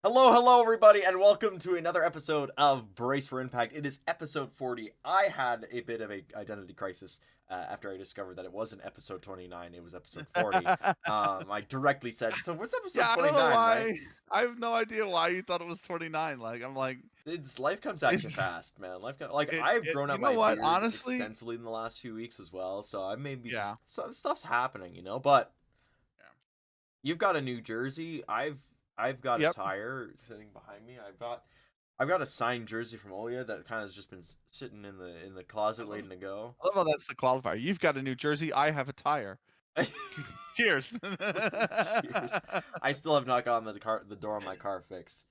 Hello, everybody, and welcome to another episode of Brace for Impact. It is episode 40. I had a bit of a identity crisis after I discovered that it wasn't episode 29, it was episode 40. I directly said, so what's episode Yeah, I don't know 29, right? why. I have no idea why you thought it was 29. I'm like, It's life comes at you it's fast, man. Like it, I've it grown you out know my what? beard Honestly, extensively in the last few weeks as well, so I may be yeah. just stuff's happening, But Yeah. you've got a new jersey. I've got a Yep. tire sitting behind me. I've got a signed jersey from Olia that kind of has just been sitting in the I closet love waiting to go. I love how that's the qualifier. You've got a New Jersey, I have a tire. Cheers. Cheers. I still have not gotten the door on my car fixed.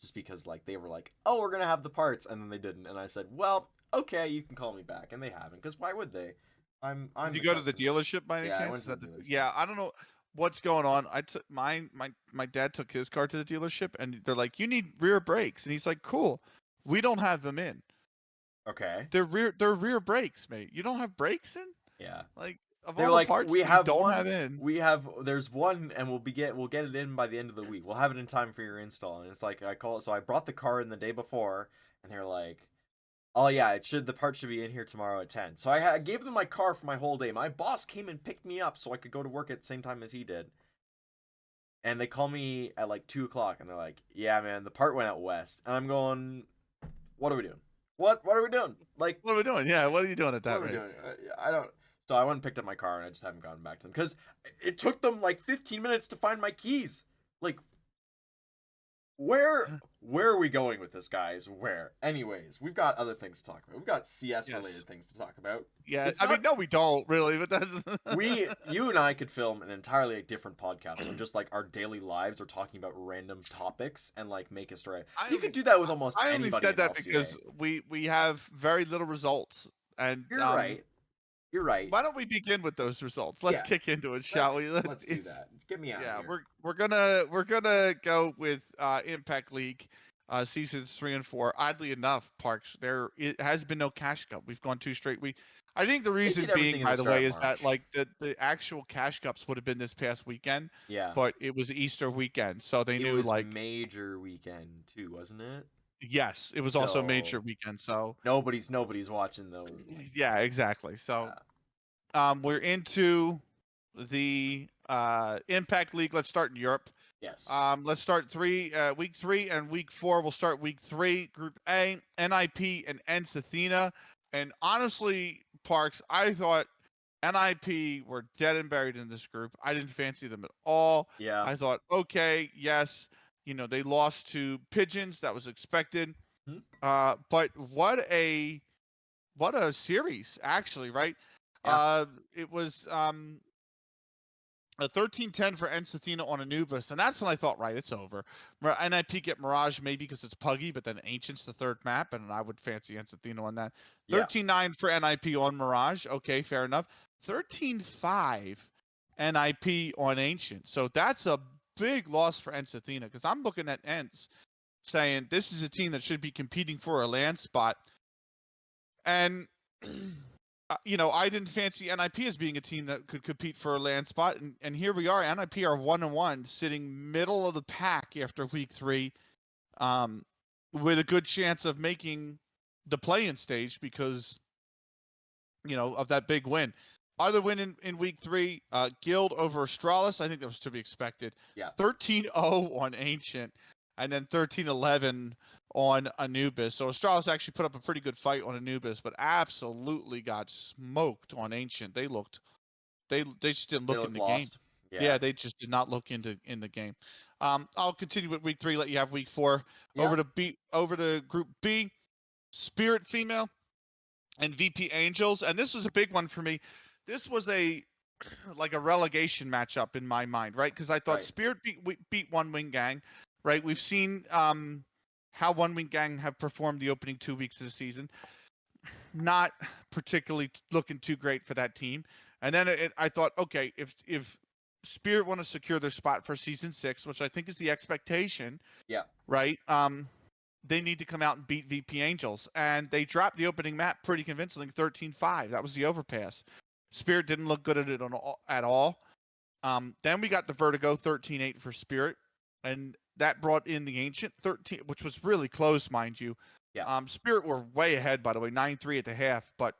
Just because like they were like, "Oh, we're gonna have the parts," and then they didn't, and I said, "Well, okay, you can call me back," and they haven't, because why would they? I'm Did you the go to the customer. dealership by any Yeah, I chance? went Is to that the dealership. yeah, I don't know what's going on. I took my dad took his car to the dealership and they're like, "You need rear brakes." And he's like, "Cool. We don't have them in." Okay. They're rear brakes, mate. You don't have brakes in? Yeah. Like, of They're all the like, parts we that you have don't have one. in. There's one, and we'll get it in by the end of the week. We'll have it in time for your install. And it's like I call it. So I brought the car in the day before, and they're like, "Oh yeah, the part should be in here tomorrow at 10." So I gave them my car for my whole day. My boss came and picked me up so I could go to work at the same time as he did. And they call me at like 2 o'clock, and they're like, "Yeah, man, the part went out west." And I'm going, "What are we doing? What are we doing? Like, What are we doing? Yeah, what are you doing at what that are we rate? doing? I don't." So I went and picked up my car, and I just haven't gotten back to them because it took them like 15 minutes to find my keys. Like, where where are we going with this, guys? Where? Anyways, we've got other things to talk about. We've got CS related Yes. things to talk about. Yeah, It's I mean, not no, we don't really, but that's you and I could film an entirely different podcast on just like our daily lives or talking about random topics and like make a story. I You only could do that with almost I only anybody said in that LCA. because we have very little results, and You're right. You're right. why don't we begin with those results? Let's Yeah, kick into it, shall we? let's do It's that. Get me out of yeah, here. we're gonna go with Impact League, seasons 3 and 4. Oddly enough, Parks, there it has been no Cash Cup. We've gone 2 straight. I think the They reason did being, everything in by the the start way, of is that March. like the actual Cash Cups would have been this past weekend, Yeah. but it was Easter weekend, so they It knew was like major weekend too, wasn't it? yes, it was also major So weekend. So nobody's watching those. yeah, exactly. So Yeah. we're into the Impact League. Let's start in Europe. Yes. Let's start week 3 and week 4. We'll start week 3, Group A, NIP and NC Athena. And honestly, Parks, I thought NIP were dead and buried in this group. I didn't fancy them at all. Yeah. I thought, okay, yes, they lost to Pigeons. That was expected. Hmm? But what a series, actually, right? Yeah. It was a 13-10 for NC on Anubis, and that's when I thought, right, it's over. NIP get Mirage maybe because it's Puggy, but then Ancient's the third map, and I would fancy NC on that. Yeah. 13-9 for NIP on Mirage. Okay, fair enough. 13-5 NIP on Ancient. So that's a big loss for NC because I'm looking at Ents saying this is a team that should be competing for a land spot. And I didn't fancy NIP as being a team that could compete for a land spot, and here we are. NIP are 1-1, sitting middle of the pack after week 3, with a good chance of making the play-in stage because of that big win. Other win in week 3, Guild over Astralis. I think that was to be expected. Yeah. 13-0 on Ancient, and then 13-11 on Anubis. So Astralis actually put up a pretty good fight on Anubis, but absolutely got smoked on Ancient. They just didn't look in the game. Lost. Yeah, they just did not look in the game. I'll continue with week 3. Let you have week 4. Yeah. Over to Group B, Spirit Female and VP Angels, and this was a big one for me. This was a relegation matchup in my mind, right? Because I thought Right. Spirit beat One Wing Gang, right? We've seen how One Wing Gang have performed the opening 2 weeks of the season. Not particularly looking too great for that team. And then I thought, okay, if Spirit want to secure their spot for season 6, which I think is the expectation, Yeah. right? They need to come out and beat VP Angels. And they dropped the opening map pretty convincingly, 13-5. That was the overpass. Spirit didn't look good at it at all. Then we got the Vertigo, 13-8 for Spirit. And that brought in the Ancient 13, which was really close, mind you. Yeah. Spirit were way ahead, by the way, 9-3 at the half, but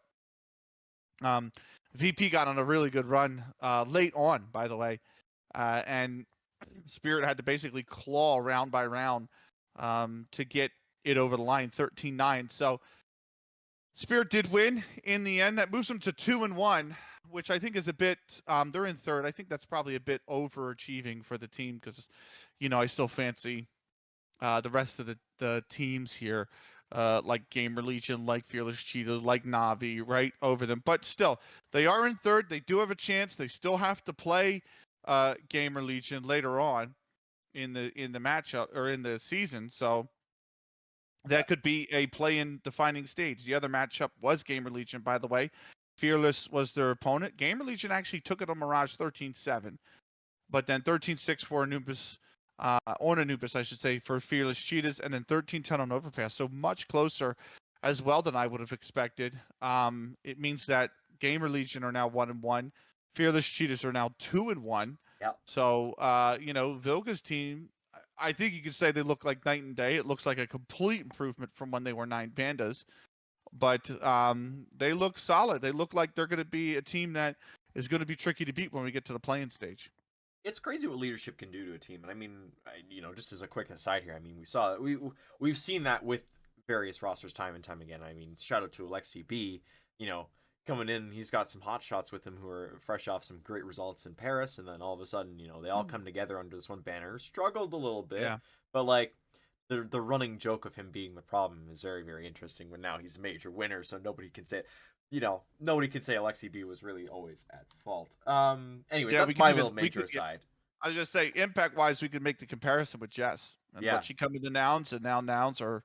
VP got on a really good run late on, by the way, and Spirit had to basically claw round by round to get it over the line, 13-9. So Spirit did win in the end. That moves them to 2-1, which I think is a bit. They're in third. I think that's probably a bit overachieving for the team because, I still fancy the rest of the teams here, like Gamer Legion, like Fearless Cheetahs, like Navi, right over them. But still, they are in third. They do have a chance. They still have to play Gamer Legion later on in the matchup or in the season. So that could be a play-in defining stage. The other matchup was Gamer Legion, by the way. Fearless was their opponent. Gamer Legion actually took it on Mirage 13-7, but then 13-6 for Anubis, on Anubis, I should say, for Fearless Cheetahs, and then 13-10 on Overpass. So much closer as well than I would have expected. It means that Gamer Legion are now 1-1. Fearless Cheetahs are now 2-1. Yeah. So, Vilga's team, I think you could say they look like night and day. It looks like a complete improvement from when they were 9 Pandas. But they look solid. They look like they're going to be a team that is going to be tricky to beat when we get to the playing stage. It's crazy what leadership can do to a team, and I mean, just as a quick aside here, I mean, we've seen that with various rosters time and time again. I mean, shout out to Alexi B, coming in, he's got some hot shots with him who are fresh off some great results in Paris, and then all of a sudden, they all come together under this one banner. Struggled a little bit, but like the running joke of him being the problem is very, very interesting. When now he's a major winner, so nobody can say nobody can say Alexi B was really always at fault. Anyways, that's my little major aside. I was gonna say, impact-wise, we could make the comparison with Jess and what she come into Nouns, and now Nouns are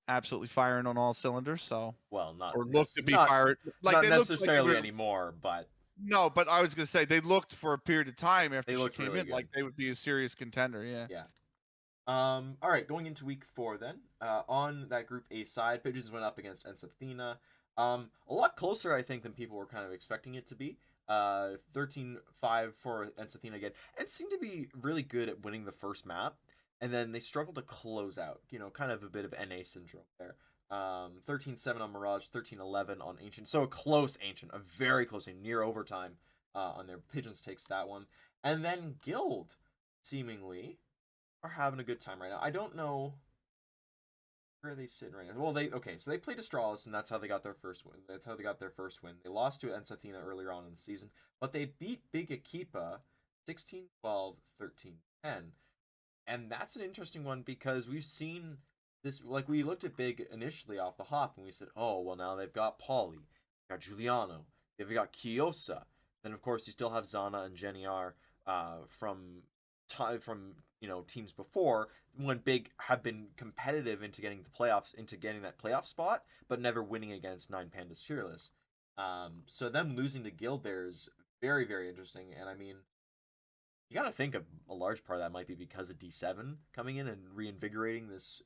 absolutely firing on all cylinders. So, not or look to be fired, like not they necessarily like anymore, but no. But I was gonna say they looked for a period of time after she came really in, like they would be a serious contender. Yeah. Yeah. All right, going into week 4 then. On that Group A side, Pigeons went up against Ensathina. A lot closer, I think, than people were kind of expecting it to be. 13-5 for Ensathina again, and seemed to be really good at winning the first map. And then they struggled to close out, kind of a bit of NA syndrome there. 13-7 on Mirage, 13-11 on Ancient. So a close Ancient, a very close, near overtime on their. Pigeons takes that one. And then Guild, seemingly, are having a good time right now. I don't know where are they sitting right now. Well, so they played Astralis, and that's how they got their first win. They lost to Ensathina earlier on in the season, but they beat Big Akipa 16-12, 13-10. And that's an interesting one because we've seen this, like we looked at Big initially off the hop and we said, oh, well, now they've got Pauly, they've got Giuliano, they've got Kiosa. Then, of course, you still have Zana and Jenny R from teams before when Big have been competitive into getting the playoffs, into getting that playoff spot, but never winning against 9 Pandas Fearless. So them losing to Guild there is very, very interesting. And I mean, you got to think a large part of that might be because of D7 coming in and reinvigorating this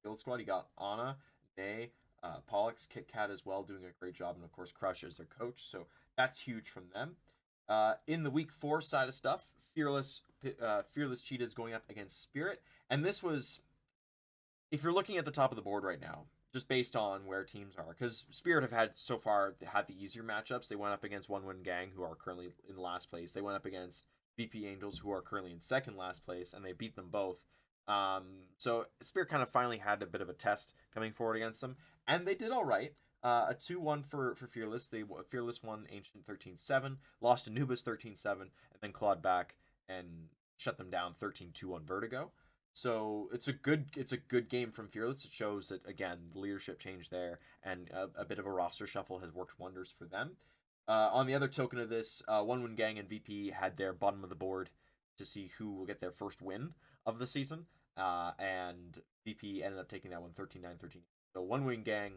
Guild squad. You got Anna, Nay, Pollux, Kit Kat as well, doing a great job, and of course Crush as their coach. So that's huge from them. In the week 4 side of stuff, Fearless Cheetahs going up against Spirit, and this was, if you're looking at the top of the board right now, just based on where teams are, because Spirit have had the easier matchups. They went up against One Win Gang, who are currently in last place. They went up against VP Angels, who are currently in second last place, and they beat them both. So Spirit kind of finally had a bit of a test coming forward against them, and they did all right. A 2-1 for Fearless. Fearless won Ancient 13-7, lost to Anubis 13-7, and then clawed back and shut them down 13-2 on Vertigo. So it's a good game from Fearless. It shows that, again, the leadership change there and a bit of a roster shuffle has worked wonders for them. On the other token of this, One Win Gang and VP had their bottom of the board to see who will get their first win of the season, and VP ended up taking that one 13-9, 13. So One Win Gang.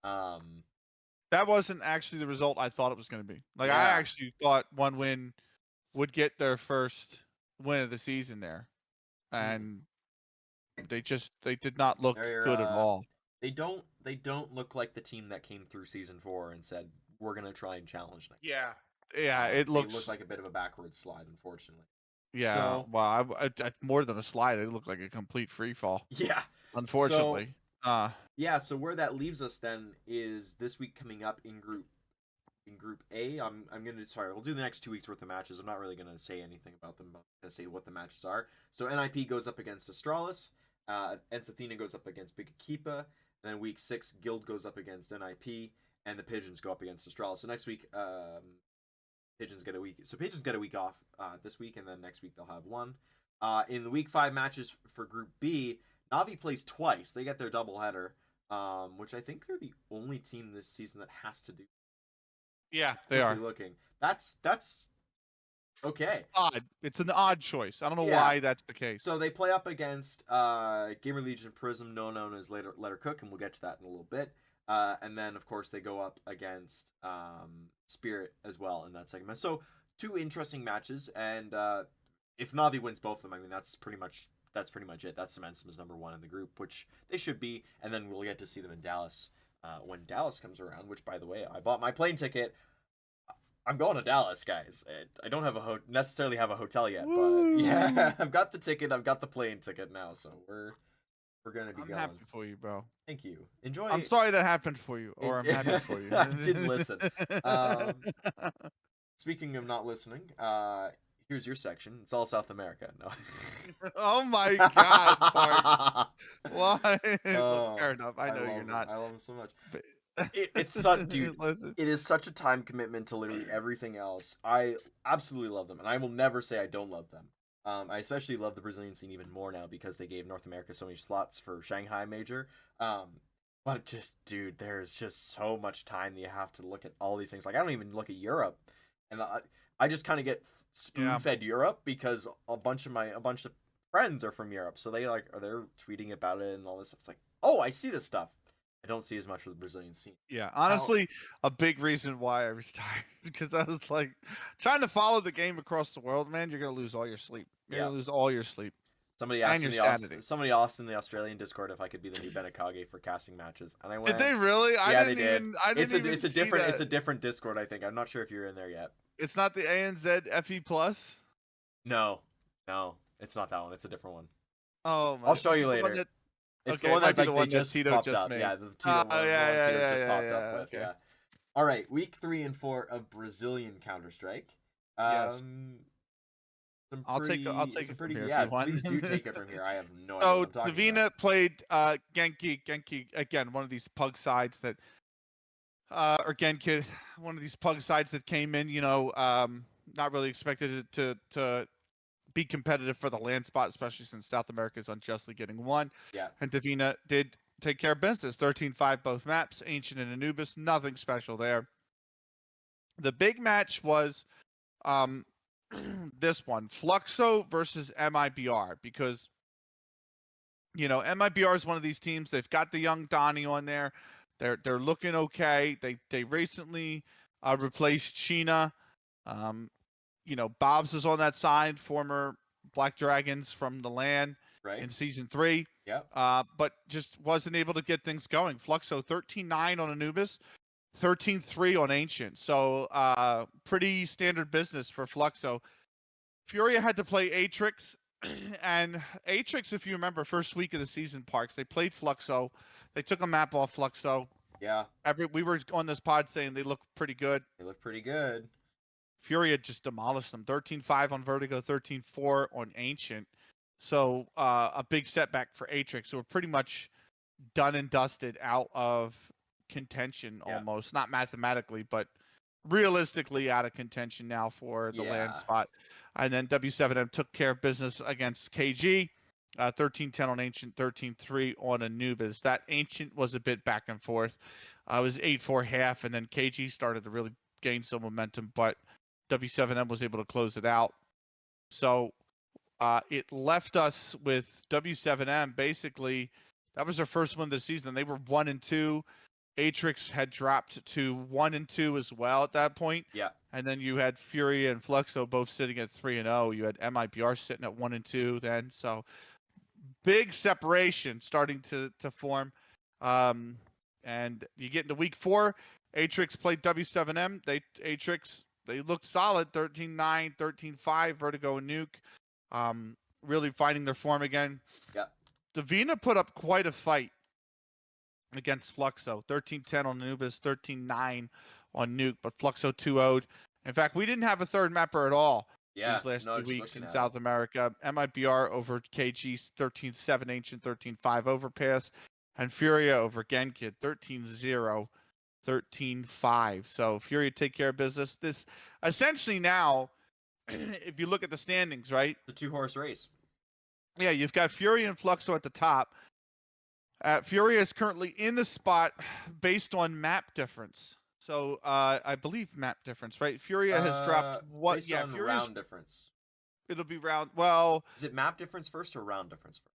That wasn't actually the result I thought it was going to be. Like, I actually thought One Win would get their first win of the season there, and they did not look good at all. They don't look like the team that came through season 4 and said we're gonna try and challenge them. Yeah, it looks like a bit of a backward slide, unfortunately. Yeah, So well, more than a slide. It looked like a complete free fall, yeah. So unfortunately. yeah, so where that leaves us then is this week coming up in Group A. I'm gonna sorry, we'll do the next 2 weeks worth of matches. I'm not really gonna say anything about them. I'm gonna say what the matches are. So NIP goes up against Astralis, Ensathena goes up against Big Akipa, and then week 6 Guild goes up against NIP, and the Pigeons go up against Astralis. So next week, Pigeons get a week. So Pigeons get a week off this week, and then next week they'll have one. In the week 5 matches for Group B, Navi plays twice. They get their doubleheader, which I think they're the only team this season that has to do. Yeah, they Quickly are. looking. That's okay. Odd. It's an odd choice. I don't know Yeah. why that's the case. So they play up against Gamer Legion Prism, known as Letter Cook, and we'll get to that in a little bit. And then of course they go up against Spirit as well in that segment. So 2 interesting matches, and if Navi wins both of them, I mean that's pretty much it. That cements them as number 1 in the group, which they should be. And then we'll get to see them in Dallas when Dallas comes around. Which, by the way, I bought my plane ticket. I'm going to Dallas, guys. I don't have necessarily have a hotel yet, but yeah, I've got the ticket. I've got the plane ticket now, so we're gonna be I'm going. happy for you, bro. Thank you. Enjoy. I'm sorry that happened for you, or I'm happy for you. I didn't listen. Speaking of not listening, here's your section. It's all South America. No. Oh my God, Mark. Why? Oh, Fair enough. I know you're him. not. I love him so much. But... It's such, dude. Listen. It is such a time commitment to literally everything else. I absolutely love them, and I will never say I don't love them. I especially love the Brazilian scene even more now because they gave North America so many slots for Shanghai Major. But just, dude, there's just so much time that you have to look at all these things. Like I don't even look at Europe, and I just kind of get spoon fed Europe because a bunch of friends are from Europe, so they're tweeting about it and all this stuff. It's like, oh, I see this stuff. I don't see as much of the Brazilian scene. Yeah, honestly, a big reason why I retired because I was like trying to follow the game across the world, man. You're gonna lose all your sleep. You're gonna lose all your sleep. Somebody and asked your in sanity. somebody asked in the Australian Discord if I could be the new Benikage for casting matches, and I went. Did they really? Yeah, they did. I didn't even it's a see different that. it's a different Discord. I think I'm not sure if you're in there yet. It's not the ANZ FE Plus. No, it's not that one. It's a different one. Oh, I'll show you later. It's okay, the one that the one they just Tito popped just up. made. Yeah, the Tito one. Yeah, Tito just popped up with. okay. Yeah. All right, week 3 and 4 of Brazilian Counter Strike. Yes. I'll take it from here. Yeah, please do take it from here. I have no idea what I'm talking about. Davina played Genki again, one of these pug sides that or Genki, one of these pug sides that came in, not really expected it to be competitive for the land spot, especially since South America is unjustly getting one. Yeah. And Davina did take care of business. 13-5 both maps, Ancient and Anubis, nothing special there. The big match was this one, Fluxo versus MIBR, because MIBR is one of these teams. They've got the young Donnie on there. They're looking okay. They recently replaced Sheena. Bobs is on that side, former Black Dragons from the LAN in season 3. Yep. But just wasn't able to get things going. Fluxo 13-9 on Anubis, 13-3 on Ancient. So pretty standard business for Fluxo. Furia had to play Atrix. And Atrix, if you remember, first week of the season, Parks, they played Fluxo. They took a map off Fluxo. Yeah. We were on this pod saying they look pretty good. They look pretty good. Furia just demolished them. 13-5 on Vertigo, 13-4 on Ancient. So a big setback for Atrix. So we're pretty much done and dusted out of contention almost. Not mathematically, but realistically out of contention now for the land spot. And then W7M took care of business against KG. 13-10 on Ancient, 13-3 on Anubis. That Ancient was a bit back and forth. It was 8-4 half, and then KG started to really gain some momentum, but W7M was able to close it out. So it left us with W7M. Basically, that was their first win of the season. They were 1-2. Atrix had dropped to 1-2 as well at that point. Yeah. And then you had Furia and Fluxo both sitting at 3-0. You had MIBR sitting at 1-2 then. So big separation starting to form. And you get into week 4. Atrix played W7M. Atrix, they looked solid. 13-9, 13-5, Vertigo and Nuke. really finding their form again. Yeah. Davina put up quite a fight against Fluxo. 13-10 on Anubis, 13-9 on Nuke, but Fluxo 2-0'd. In fact, we didn't have a third mapper at all Yeah. these last No, 2 just weeks looking in at it. South America. MIBR over KG, 13-7 Ancient, 13-5 Overpass, and Furia over Genkid, 13-0, 13-5. So Furia take care of business. This essentially now, if you look at the standings, right? The 2-horse race. Yeah, you've got Furia and Fluxo at the top. Furia is currently in the spot based on map difference. So I believe map difference, right? Furia has dropped what? Based Yeah, on Furia's. round difference. It'll be round. Well, Is it map difference first or round difference first?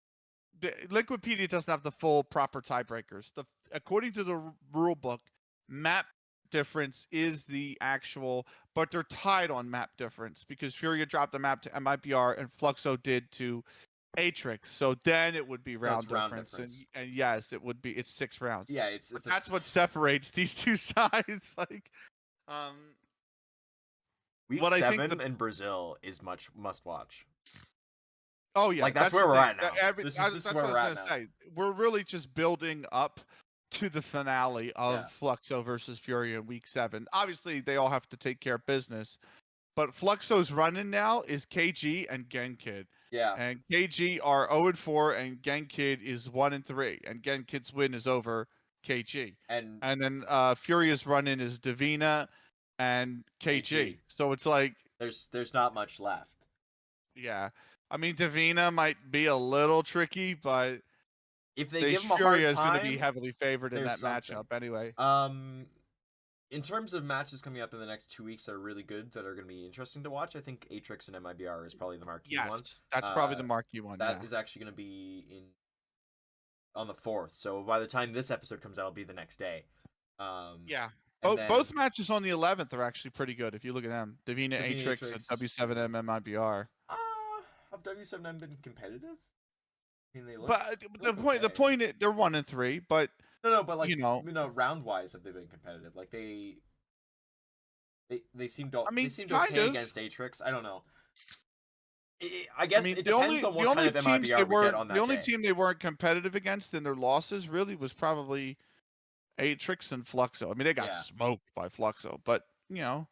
Liquipedia doesn't have the full proper tiebreakers. According to the rule book, map difference is the actual, but they're tied on map difference because Furia dropped the map to MIBR and Fluxo did to Atrix. So then it would be round difference. And yes, it would be. It's 6 rounds. Yeah, it's that's what separates these two sides. Like, week what 7 in Brazil is must watch. Oh yeah, like that's where we're at now. This is that's where what we're I at was now. gonna say. We're really just building up to the finale of Fluxo versus Fury in week 7. Obviously, they all have to take care of business, but Fluxo's running now is KG and Genkid. Yeah. And KG are 0-4, and Genkid is 1-3, and Genkid's win is over KG. And then Furia's run-in is Davina and KG. So it's like there's not much left. Yeah, I mean Davina might be a little tricky, but if they give him a hard time, is going to be heavily favored in that matchup anyway. In terms of matches coming up in the next 2 weeks that are really good, that are going to be interesting to watch, I think Atrix and MIBR is probably the marquee one. Yes, that's probably the marquee one. That is actually going to be on the 4th. So by the time this episode comes out, it'll be the next day. Yeah. Both matches on the 11th are actually pretty good if you look at them. Davina Atrix and W7M MIBR. Have W7M been competitive? I mean, they look. But the point is, they're 1-3. But no, but like round wise, have they been competitive? Like they seemed. They seemed okay against Atrix. I don't know. I guess it depends on what kind of MIBR we get on that day. The only team they weren't competitive against in their losses really was probably Atrix and Fluxo. I mean, they got smoked by Fluxo, but Yeah.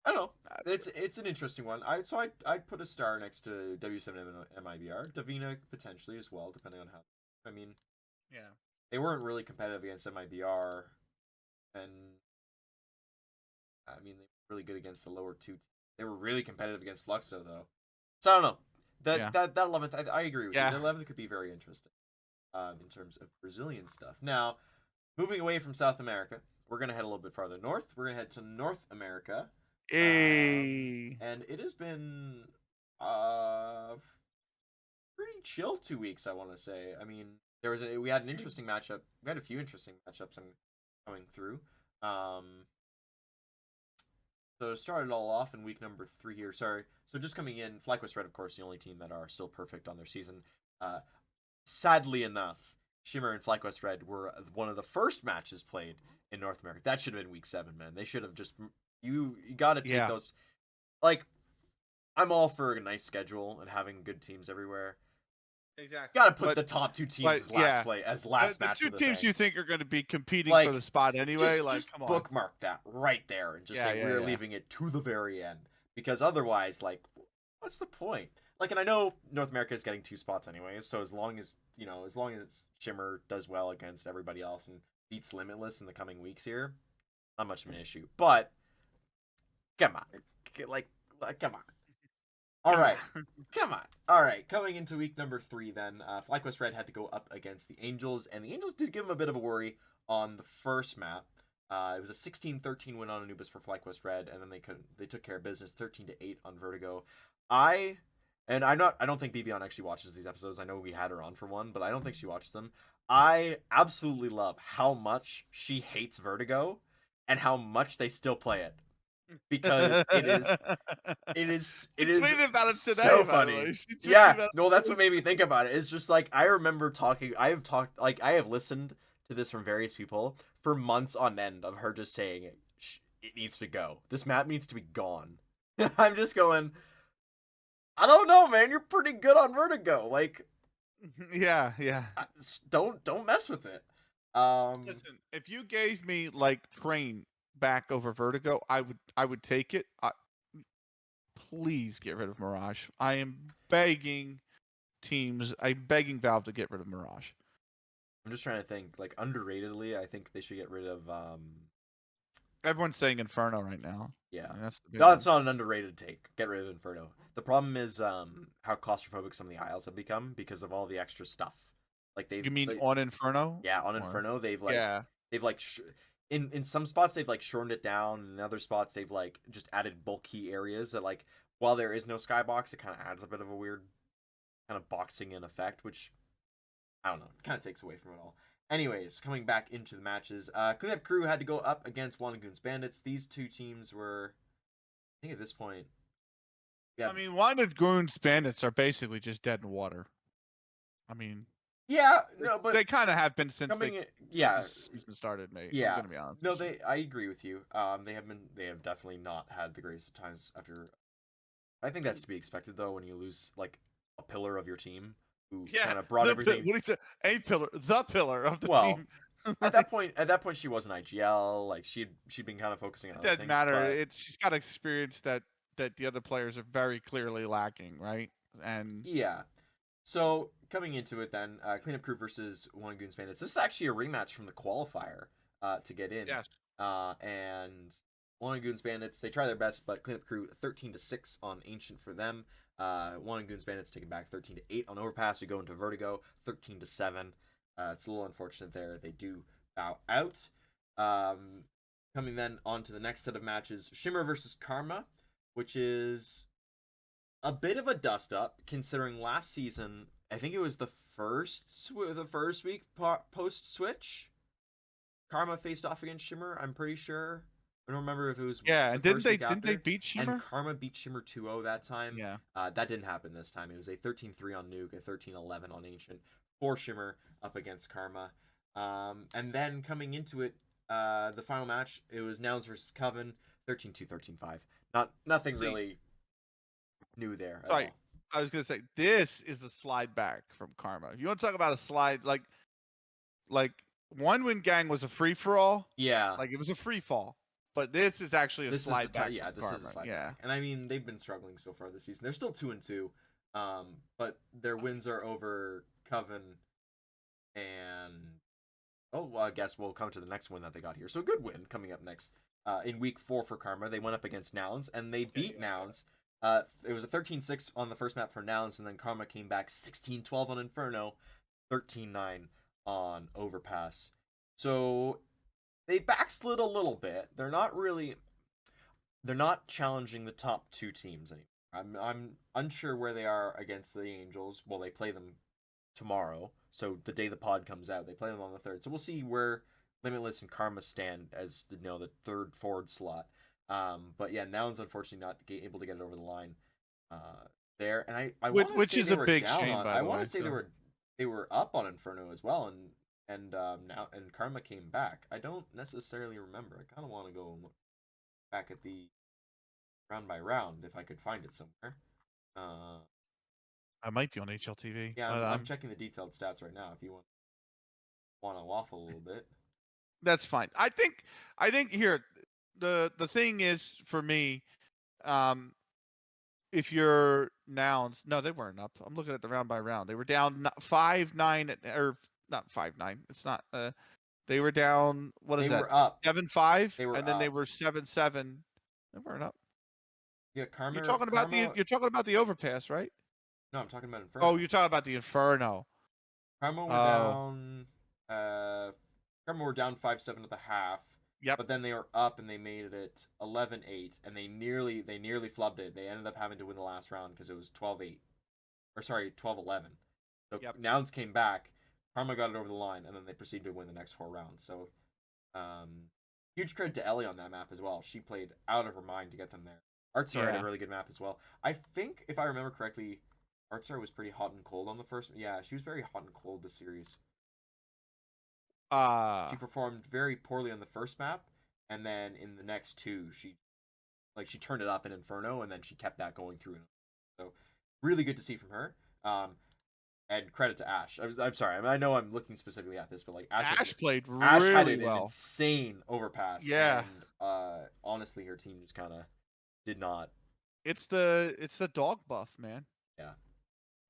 I don't know. It's an interesting one. I'd put a star next to W7 and MIBR. Davina potentially as well, depending on how. I mean, they weren't really competitive against MIBR, and I mean they were really good against the lower 2. They were really competitive against Fluxo though. So I don't know. That 11th, I agree with you. The 11th could be very interesting, in terms of Brazilian stuff. Now, moving away from South America, we're gonna head a little bit farther north. We're gonna head to North America. And it has been pretty chill 2 weeks, I want to say. I mean, we had an interesting matchup. We had a few interesting matchups coming through. So started it all off in week number 3 here. Sorry. So just coming in, FlyQuest Red, of course, the only team that are still perfect on their season. Sadly enough, Shimmer and FlyQuest Red were one of the first matches played in North America. That should have been week 7, man. They should have just... You got to take those. Like, I'm all for a nice schedule and having good teams everywhere. Exactly. Got to put the top 2 teams as last match. The 2 teams you think are going to be competing for the spot anyway. Just come on, bookmark that right there and just say we're leaving it to the very end, because otherwise, like, what's the point? Like, and I know North America is getting 2 spots anyway, so as long as Shimmer does well against everybody else and beats Limitless in the coming weeks here, not much of an issue. But come on. Come on. All right. Come on. All right. Coming into week number 3 then, FlyQuest Red had to go up against the Angels, and the Angels did give them a bit of a worry on the first map. It was a 16-13 win on Anubis for FlyQuest Red, and then they took care of business 13-8 on Vertigo. I don't think BBon actually watches these episodes. I know we had her on for one, but I don't think she watches them. I absolutely love how much she hates Vertigo and how much they still play it. Because it is so funny. Yeah, no, that's what made me think about it. It's just like, I remember I have listened to this from various people for months on end of her just saying it needs to go. This map needs to be gone. I'm just going, I don't know, man. You're pretty good on Vertigo. Like, Yeah, yeah. don't mess with it. Um, Listen, if you gave me like Train back over Vertigo, I would take it. Please get rid of Mirage. I am begging teams. I'm begging Valve to get rid of Mirage. I'm just trying to think. Like, underratedly, I think they should get rid of. Everyone's saying Inferno right now. Yeah. And that's the big No, one. it's not an underrated take. Get rid of Inferno. The problem is how claustrophobic some of the aisles have become because of all the extra stuff. Like You mean they on Inferno? yeah, on Or Inferno yeah. they've like in some spots they've like shortened it down, and in other spots they've like just added bulky areas that like while there is no skybox, it kind of adds a bit of a weird kind of boxing in effect, which I don't know, kind of takes away from it all. Anyways, coming back into the matches, Cleanup Crew had to go up against Wannagoon's Bandits. These two teams were, I think at this point, yeah, I mean, Winded Goons Bandits are basically just dead in water. I mean, yeah, they, no, but they kind of have been since coming in, since yeah, the season started, mate. I'm yeah, gonna be honest no, with you. I agree with you. They have definitely not had the greatest of times after. I think that's to be expected though when you lose like a pillar of your team who Yeah, kind of brought everything. what is it? A pillar, the pillar of the Well, team. at that point, she was an IGL. Like she'd been kind of focusing on It other doesn't things, matter. but It's she's got experience that the other players are very clearly lacking, right? And yeah. So coming into it, then Cleanup Crew versus One Goons Bandits. This is actually a rematch from the qualifier to get in, yes, and One Goons Bandits they try their best, but Cleanup Crew 13-6 on Ancient for them. One Goons Bandits taking back 13-8 on Overpass. We go into Vertigo 13-7. It's a little unfortunate there. They do bow out. Coming then on to the next set of matches, Shimmer versus Karma, which is a bit of a dust up considering last season. I think it was the first week post switch. Karma faced off against Shimmer. I'm pretty sure. I don't remember if it was yeah. the And first week didn't they after. beat And Shimmer? Karma beat Shimmer 2-0 that time. Yeah. That didn't happen this time. It was a 13-3 on Nuke, a 13-11 on Ancient for Shimmer up against Karma. And then coming into it, the final match, it was Nouns versus Coven, 13-2, 13-5. Nothing See, really new there at sorry, all. I was gonna say this is a slide back from Karma. If you want to talk about a slide, like One Win Gang was a free for all, Yeah, like it was a free fall, but this is actually a this is slide back from this is a Karma. slide Yeah. back, and I mean they've been struggling so far this season. They're still 2-2, but their wins are over Coven and oh, well, I guess we'll come to the next win that they got here. So good win coming up next. In week 4 for Karma, they went up against Nouns and they beat Nouns. It was a 13-6 on the first map for Nouns, and then Karma came back 16-12 on Inferno, 13-9 on Overpass. So they backslid a little bit. They're not challenging the top 2 teams anymore. I'm unsure where they are against the Angels. Well, they play them tomorrow. So the day the pod comes out, they play them on the 3rd. So we'll see where Limitless and Karma stand as the third forward slot. But yeah, Nouns unfortunately not able to get it over the line there. And I want to Which say is they a were big down shame, on. by I the want way. to say So they were up on Inferno as well, and now and Karma came back. I don't necessarily remember. I kind of want to go and look back at the round by round if I could find it somewhere. I might be on HLTV, Yeah, but I'm checking the detailed stats right now. If you want to waffle a little bit. that's fine. I think here the thing is for me, um, if you're Nouns, no, they weren't up. I'm looking at the round by round. They were down 5-9 or not 5-9. It's not. They were down. What They is that? were up. 7-5, They were and then they up. were 7-7. They weren't up. Yeah, You're Karma. talking about Karma. you're talking about the overpass, right? No, I'm talking about Oh, Inferno. you're talking about the Inferno. Karma were Oh, down. Karma were down 5-7 at the half, yep. but then they were up and they made it 11-8, and they nearly flubbed it. They ended up having to win the last round because it was 12-8, or sorry, 12-11. So Yep. Nouns came back. Karma got it over the line, and then they proceeded to win the next 4 rounds. So, huge credit to Ellie on that map as well. She played out of her mind to get them there. Artstar had a Yeah. really good map as well. I think, if I remember correctly, Artstar was pretty hot and cold on the first. Yeah, she was very hot and cold this series. She performed very poorly on the first map, and then in the next 2, she turned it up in Inferno, and then she kept that going through. So really good to see from her. And credit to Ash. I'm sorry. I know I'm looking specifically at this, but like Ash played Ash had really an well. insane overpass, Yeah, and honestly, her team just kind of did not. it's the dog buff, man. Yeah,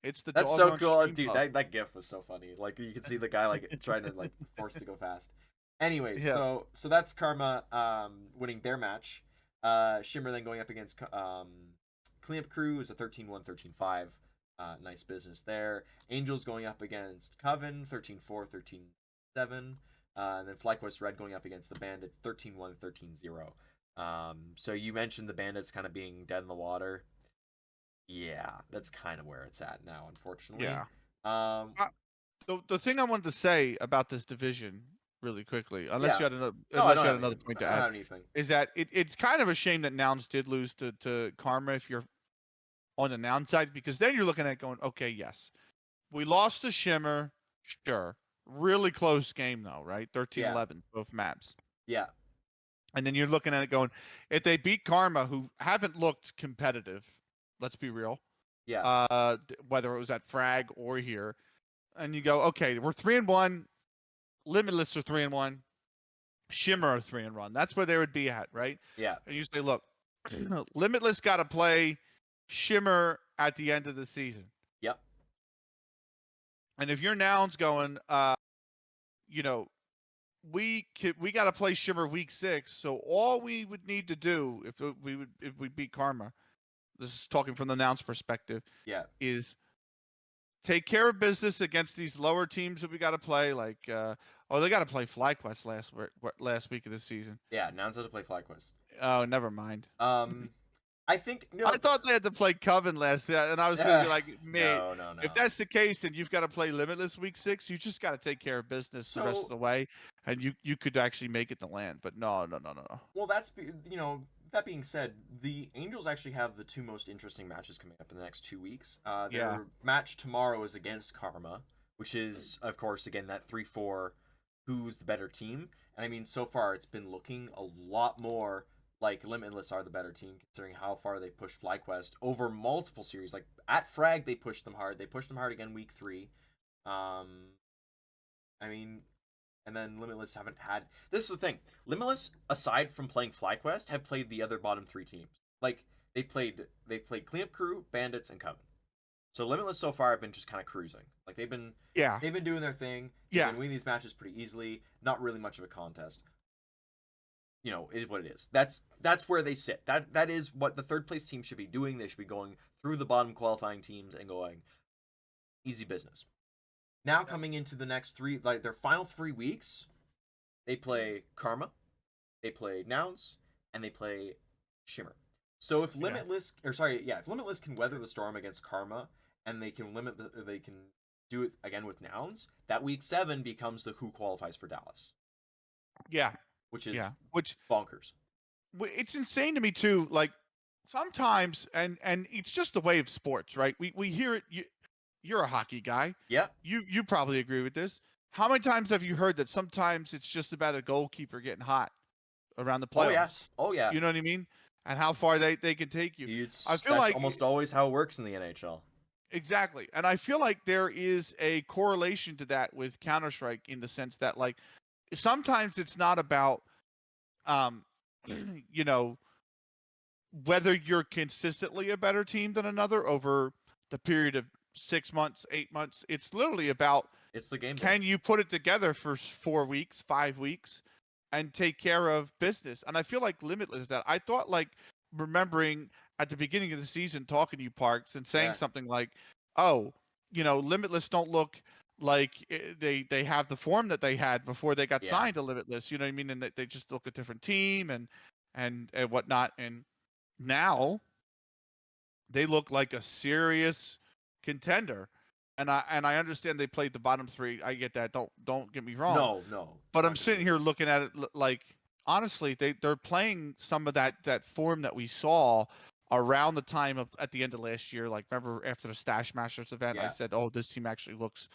It's the that's so doggone cool, stream dude. buff. That GIF was so funny. Like you can see the guy like trying to like force to go fast. Anyways, Yeah, so that's Karma winning their match. Shimmer then going up against Cleanup Crew is a 13-1, 13-5. Nice business there. Angels going up against Coven 13-4, 13-7. And then FlyQuest Red going up against the Bandits 13-1, 13-0. So you mentioned the Bandits kind of being dead in the water. Yeah, that's kind of where it's at now, unfortunately. yeah. Um, The thing I wanted to say about this division really quickly, yeah. No, I unless don't you had have another anything. point I to don't add, have anything. is that it's kind of a shame that Nouns did lose to Karma if you're on the Noun side, because then you're looking at going, okay, yes, we lost to Shimmer, sure. Really close game though, right? Yeah, 13-11, both maps. yeah, And then you're looking at it going, if they beat Karma, who haven't looked competitive, let's be real, yeah, whether it was at Frag or here, and you go, okay, we're 3-1, Limitless are 3-1, Shimmer are 3-1. That's where they would be at, right? yeah, And you say, look, Limitless got to play Shimmer at the end of the season. yep, And if your Nouns going, you know, we got to play Shimmer week 6. So all we would need to do if we beat Karma, this is talking from the Nouns perspective, yeah, is take care of business against these lower teams that we got to play. Like, they got to play FlyQuest last week of the season. yeah. Now it's time to play FlyQuest. Oh, never mind. I think I no, thought they had to play Coven last, and I was going to be like, mate, no, no, if no. that's the case, and you've got to play Limitless week 6, you just got to take care of business the rest of So the way, and you could actually make it to land. But no. well, that being said, the Angels actually have the two most interesting matches coming up in the next 2 weeks. Yeah, Their match tomorrow is against Karma, which is of course again that 3-4, who's the better team. And I mean, so far it's been looking a lot more like Limitless are the better team, considering how far they pushed FlyQuest over multiple series. Like at Frag, they pushed them hard. They pushed them hard again week 3. I mean, and then Limitless haven't had. This is the thing. Limitless, aside from playing FlyQuest, have played the other bottom 3 teams. Like they've played Cleanup Crew, Bandits, and Coven. So Limitless so far have been just kind of cruising. Like yeah, they've been doing their thing. They've yeah, been winning these matches pretty easily. Not really much of a contest. It is what it is. That's where they sit. That is what the third place team should be doing. They should be going through the bottom qualifying teams and going easy business. Now coming into the next 3, like their final 3 weeks, they play Karma, they play Nouns, and they play Shimmer. So if yeah, if Limitless can weather the storm against Karma, and they can do it again with Nouns, that week 7 becomes the who qualifies for Dallas, yeah, which is yeah. Which bonkers. it's insane to me too. Like sometimes, and it's just the way of sports, right? We hear it. You're a hockey guy. Yeah. You probably agree with this. How many times have you heard that sometimes it's just about a goalkeeper getting hot around the Oh yeah. playoffs? Oh yeah. You know what I mean? And how far they can take you. I feel That's like almost always how it works in the NHL. exactly. And I feel like there is a correlation to that with Counter-Strike in the sense that like sometimes it's not about um you know whether you're consistently a better team than another over the period of 6 months, 8 months. It's literally about It's the game day. can you put it together for 4 weeks, 5 weeks, and take care of business? And I feel like Limitless that. I thought like remembering at the beginning of the season talking to you, Parks, and saying Yeah. something like, "Oh, Limitless don't look like they have the form that they had before they got Yeah. signed to Limitless." You know what I mean? And they just look a different team and whatnot. And now they look like a serious contender. And I understand they played the bottom 3. I get that. Don't get me wrong. No. But I'm sitting here looking at it like honestly, they're playing some of that form that we saw around the time of at the end of last year. Like remember after the Stash Masters event, I Yeah. said, "Oh, this team actually looks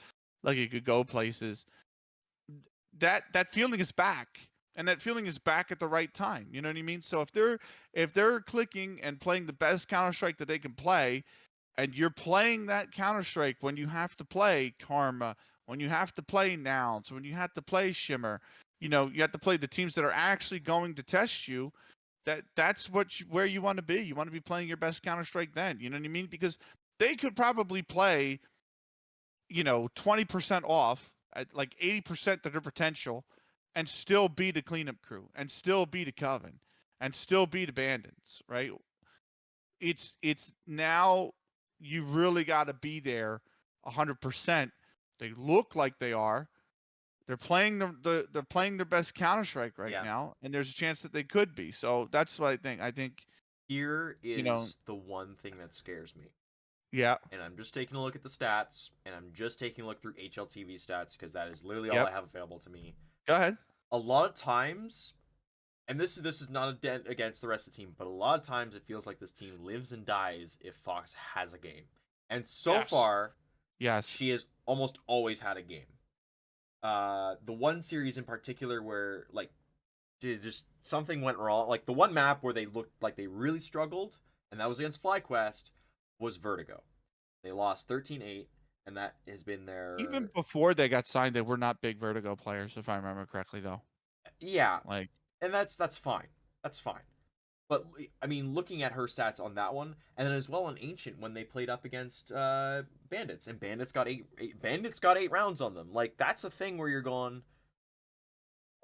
like it could go places." That feeling is back. And that feeling is back at the right time. You know what I mean? So if they're clicking and playing the best Counter-Strike that they can play, and you're playing that Counter-Strike when you have to play Karma, when you have to play Nouns, when you have to play Shimmer, you have to play the teams that are actually going to test you. That's where you want to be. You want to be playing your best Counter-Strike then. You know what I mean? Because they could probably play, 20% off at like 80% of their potential and still beat a cleanup crew and still beat a coven and still beat abandons, right? It's now you really got to be there 100%. They look like they are. They're playing they're playing their best Counter-Strike right Yeah. now, and there's a chance that they could be. So that's what I think. I think, Here you know, is the one thing that scares me. yeah, And I'm just taking a look at the stats, and I'm just taking a look through HLTV stats because that is literally all yep. I have available to me. Go ahead. A lot of times, and this is not a dent against the rest of the team, but a lot of times it feels like this team lives and dies if Fox has a game. And so Yes. far, Yes. she has almost always had a game. The one series in particular where like just something went wrong, like the one map where they looked like they really struggled, and that was against FlyQuest, was Vertigo. They lost 13-8, and that has been Even their before they got signed, they were not big Vertigo players, if I remember correctly, though. yeah, Like, and that's fine. That's fine. But I mean, looking at her stats on that one, and then as well on Ancient when they played up against Bandits, and Bandits got 8 rounds on them. Like that's a thing where you're going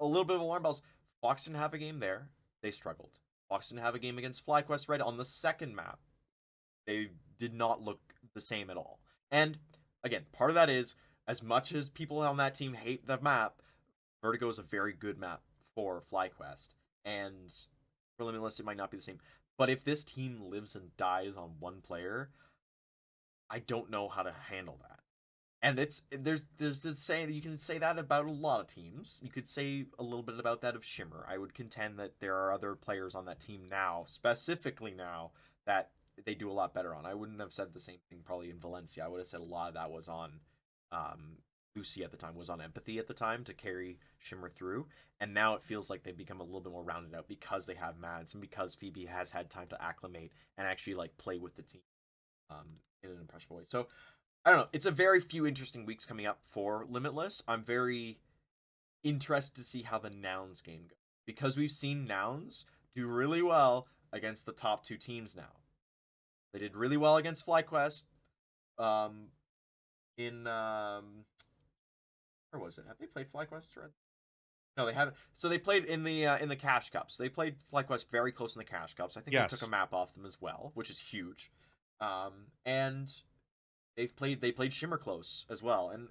a little bit of alarm bells. Fox didn't have a game there; they struggled. Fox didn't have a game against FlyQuest right on the second map. They did not look the same at all. And again, part of that is as much as people on that team hate the map, Vertigo is a very good map for FlyQuest, and for Limitless it might not be the same. But if this team lives and dies on one player, I don't know how to handle that. And there's the saying that you can say that about a lot of teams. You could say a little bit about that of Shimmer. I would contend that there are other players on that team now, specifically now, that they do a lot better on. I wouldn't have said the same thing probably in Valencia. I would have said a lot of that was on Lucy at the time, was on Empathy at the time to carry Shimmer through. And now it feels like they've become a little bit more rounded out because they have Mads and because Phoebe has had time to acclimate and actually like play with the team in an impressionable way. So I don't know. It's a very few interesting weeks coming up for Limitless. I'm very interested to see how the Nouns game goes because we've seen Nouns do really well against the top 2 teams now. They did really well against FlyQuest. In where was it? Have they played FlyQuest? No, they haven't. So they played in the Cash Cups. They played FlyQuest very close in the Cash Cups. I think they took a yes. map off them as well, which is huge. And they played Shimmer close as well. And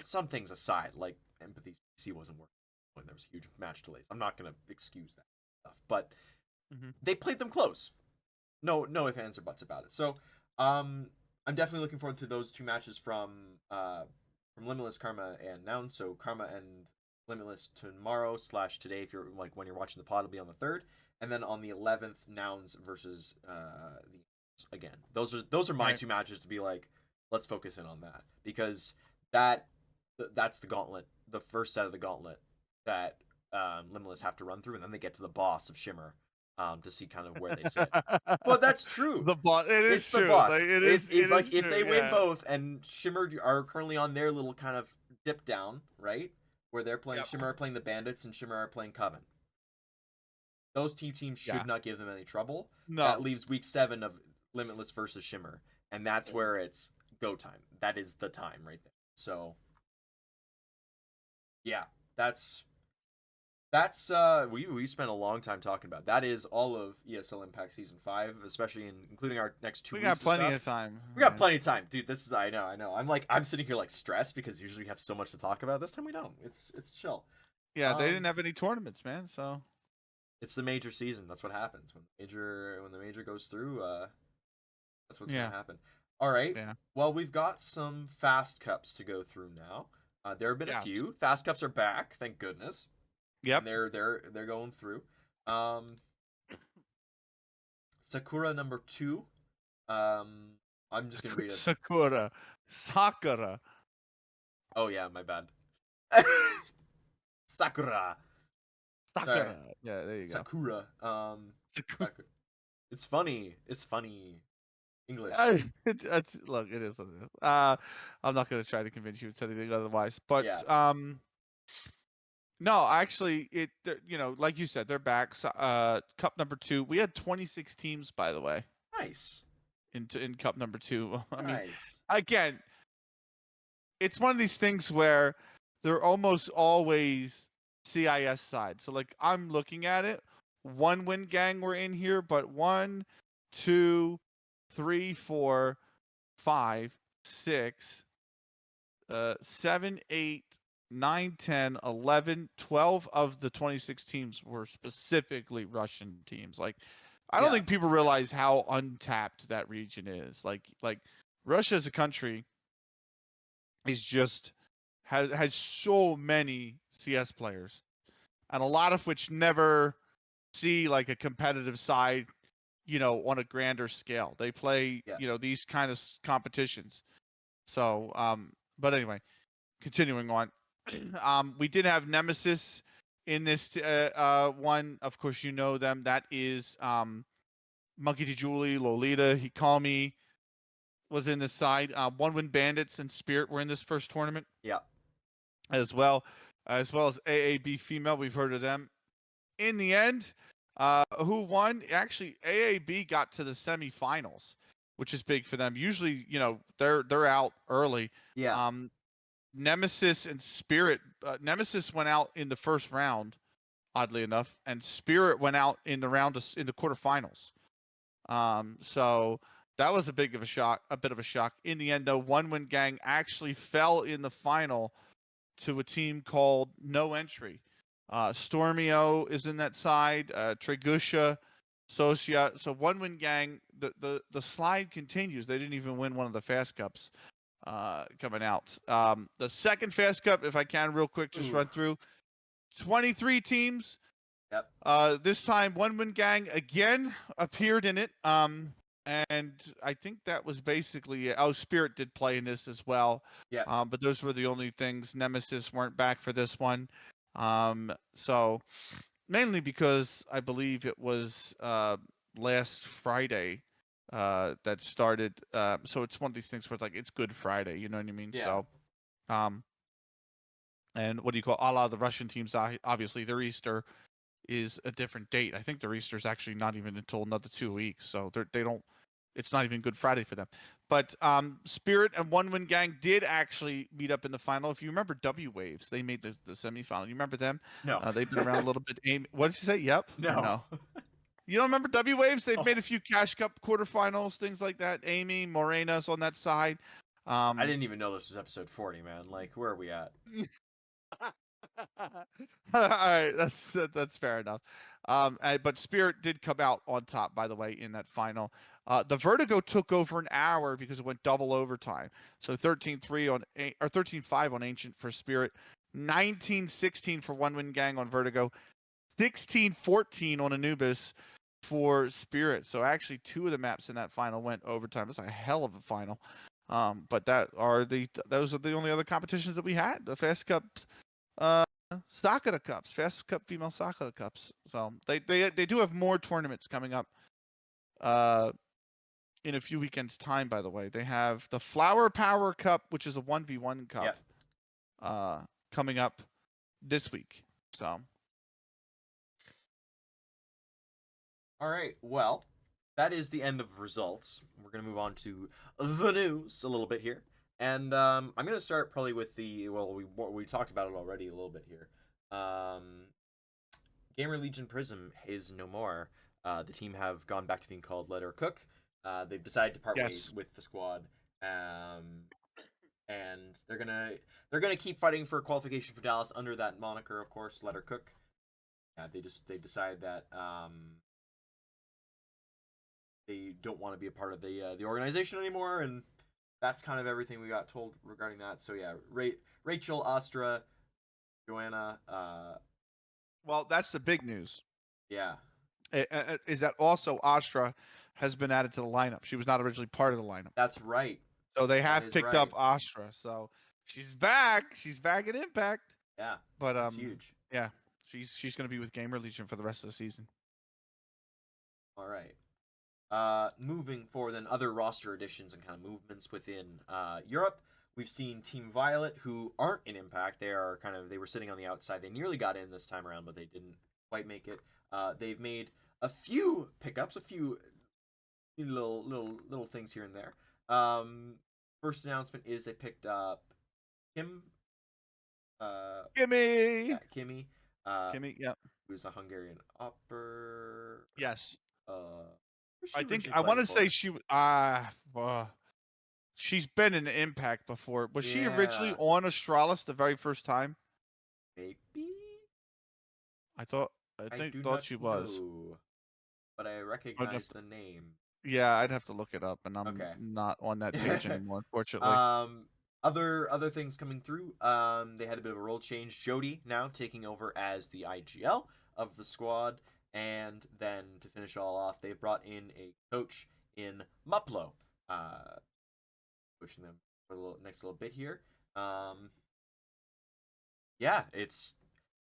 some things aside, like Empathy's PC wasn't working when there was huge match delays. I'm not gonna excuse that stuff, but they played them close. No ifs, ands, or buts about it. So, I'm definitely looking forward to those 2 matches from Limitless, Karma, and Noun. So Karma and Limitless tomorrow/today, if you're like when you're watching the pod, it'll be on the 3rd, and then on the 11th, Nouns versus the again. Those are my Right. 2 matches to be like, let's focus in on that because that's the gauntlet, the first set of the gauntlet that Limitless have to run through, and then they get to the boss of Shimmer to see kind of where they sit. But that's true. The boss. It is It's the true. boss. Like, it If is. if It like is if true. they win Yeah. both and Shimmer are currently on their little kind of dip down, right? Where they're playing Yep. Shimmer are playing the Bandits and Shimmer are playing Coven. Those 2 teams should Yeah. not give them any trouble. That No. leaves week 7 of Limitless versus Shimmer, and that's where it's go time. That is the time right there. So yeah, that's we spent a long time talking about. That is all of ESL Impact Season 5, especially including our next 2 We weeks got of plenty stuff. of time. We got Man. plenty of time, dude. This is I know. I'm sitting here like stressed because usually we have so much to talk about. This time we don't. It's chill. Yeah, they didn't have any tournaments, man. So It's the major season. That's what happens when the major goes through. That's what's yeah, gonna happen. All right. yeah, Well, we've got some fast cups to go through now. There have been a yeah. few fast cups are back, thank goodness, Yep. and they're going through. Sakura number 2. I'm just gonna read it. Sakura. Oh yeah, my bad. Sakura. Sorry. Yeah, there you go. Sakura. Sakura. It's funny. It's funny. English. Look, it is what it is. I'm not going to try to convince you it's anything otherwise. But Yeah. no, actually, like you said, they're back. Cup number 2. We had 26 teams, by the way, Nice. in Cup number 2. I mean, Nice. again, it's one of these things where they're almost always CIS side. So like I'm looking at it, 1-win gang were in here, but 1, 2, 3, 4, 5, 6, 7, 8, 9, 10, 11, 12 of the 26 teams were specifically Russian teams. Like I don't Yeah. think people realize how untapped that region is. Like Russia as a country is just has so many CS players, and a lot of which never see like a competitive side, on a grander scale. They play, Yeah. these kind of competitions. So, but anyway, continuing on, we did have Nemesis in this one. Of course, you know them. That is Monkey D. Julie, Lolita, Hikami was in this side. 1-win Bandits and Spirit were in this first tournament. Yeah. As well as AAB female. We've heard of them. In the end, who won? Actually, AAB got to the semifinals, which is big for them. Usually, they're out early. Yeah. Nemesis and Spirit. Nemesis went out in the first round, oddly enough, and Spirit went out in the quarterfinals. So that was a bit of a shock. In the end, though, 1-win gang actually fell in the final to a team called No Entry. Stormio is in that side. Trigusha, Socia. So 1-win gang. The slide continues. They didn't even win one of the Fast Cups coming out. The second Fast Cup, if I can, real quick, just run through. 23 teams. Yep. This time, 1-win gang again appeared in it. And I think that was basically it. Oh, Spirit did play in this as well. Yeah. But those were the only things. Nemesis weren't back for this one. So mainly because I believe it was last Friday that started. So it's one of these things where it's like it's Good Friday, you know what I mean? Yeah. So, and what do you call a lot of the Russian teams? Obviously, their Easter is a different date. I think their Easter's actually not even until another 2 weeks, so they don't. It's not even Good Friday for them. But Spirit and 1-win gang did actually meet up in the final. If you remember W Waves, they made the semifinal. You remember them? No. They've been around a little bit. What did you say? Yep. Or No. no? You don't remember W Waves? They've Oh. made a few Cash Cup quarterfinals, things like that. Amy Morena's on that side. I didn't even know this was episode 40, man. Like, where are we at? All right, that's fair enough. But Spirit did come out on top, by the way, in that final. The Vertigo took over an hour because it went double overtime. So 13-3 or 13-5 on Ancient for Spirit, 19-16 for 1-win gang on Vertigo, 16-14 on Anubis for Spirit. So actually, 2 of the maps in that final went overtime. It's a hell of a final. But those are the only other competitions that we had. The Fast Cup. Sakura Cups, Fast Cup female Sakura Cups. So they do have more tournaments coming up in a few weekends' time, by the way. They have the Flower Power Cup, which is a 1v1 cup, coming up this week. So All right. Well, that is the end of results. We're gonna move on to the news a little bit here, and I'm gonna start probably with we talked about it already a little bit here. Gamer Legion Prism is no more. The team have gone back to being called Let Her Cook. They've decided to part ways with the squad, and they're gonna keep fighting for qualification for Dallas under that moniker, of course, Let Her Cook. They've decided that they don't want to be a part of the organization anymore, and that's kind of everything we got told regarding that. So yeah, Rachel, Astra, Joanna. well, that's the big news. Yeah. Is that also Astra has been added to the lineup. She was not originally part of the lineup. That's right. So they have picked up Astra. So she's back. She's back at Impact. Yeah. But that's huge. Yeah, she's going to be with Gamer Legion for the rest of the season. All right. Moving forward, then other roster additions and kind of movements within Europe. We've seen Team Violet, who aren't in Impact. They were sitting on the outside. They nearly got in this time around, but they didn't quite make it. They've made a few pickups, a few little things here and there. First announcement is they picked up Kim. Gimme. Yeah, Kimmy. Gimme. Yep. Who's a Hungarian upper. Yes. Who's she I think originally I want playing to say for? she's been in Impact before. Was she originally Yeah, on Astralis the very first time? maybe. I thought I do thought not she was. know, but I I'd have recognize to, the name. yeah, I'd have to look it up, and I'm Okay. not on that page anymore, unfortunately. Other things coming through. They had a bit of a role change. Jody now taking over as the IGL of the squad, and then to finish all off, they brought in a coach in Muplo, pushing them for the next little bit here. Yeah, it's